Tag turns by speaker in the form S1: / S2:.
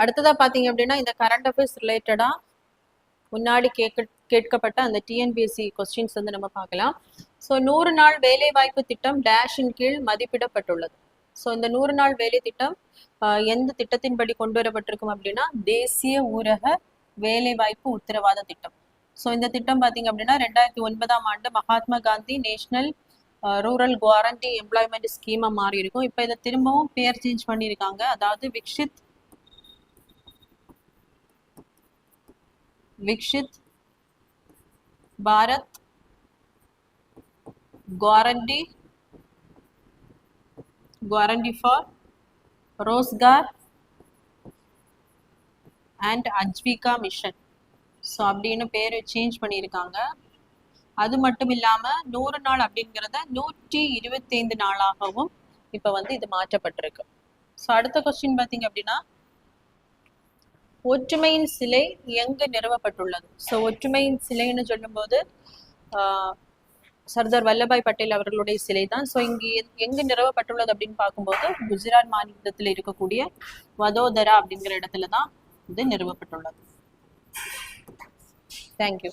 S1: அடுத்ததா பாத்தீங்க அப்படின்னா இந்த கரண்ட் அஃபேர்ஸ் ரிலேட்டடா முன்னாடி கேட்கப்பட்ட அந்த டிஎன்பிஎஸ்சி கொஸ்டின்ஸ் வந்து நம்ம பார்க்கலாம். ஸோ 100 நாள் வேலை வாய்ப்பு திட்டம் டேஷின் கீழ் மதிப்பிடப்பட்டுள்ளது. ஸோ இந்த 100 நாள் வேலை திட்டம் எந்த திட்டத்தின்படி கொண்டு வரப்பட்டிருக்கும் அப்படின்னா தேசிய ஊரக வேலை வாய்ப்பு உத்தரவாத திட்டம். ஸோ இந்த திட்டம் பார்த்தீங்க அப்படின்னா 2009ஆம் ஆண்டு Mahatma Gandhi national rural guarantee employment ஸ்கீமா மாறி இருக்கும். இப்போ இதை திரும்பவும் பேர் சேஞ்ச் பண்ணியிருக்காங்க. அதாவது Viksit Bharat guarantee for Rozgar and Ajeevika mission. So அப்படின்னு பேர் சேஞ்ச் பண்ணியிருக்காங்க. அது மட்டும் இல்லாம 100 நாள் அப்படிங்கிறத 125 நாளாகவும் இப்ப வந்து இது மாற்றப்பட்டிருக்கு. ஸோ அடுத்த கொஸ்டின் பார்த்தீங்க அப்படின்னா ஒற்றுமையின் சிலை எங்கு நிறுவப்பட்டுள்ளது? ஸோ ஒற்றுமையின் சிலைன்னு சொல்லும்போது சர்தார் வல்லபாய் பட்டேல் அவர்களுடைய சிலை தான். ஸோ இங்கு எங்கு நிறுவப்பட்டுள்ளது அப்படின்னு பார்க்கும்போது குஜராத் மாநிலத்தில் இருக்கக்கூடிய வதோதரா அப்படிங்கிற இடத்துல தான் இது நிறுவப்பட்டுள்ளது. தேங்க்யூ.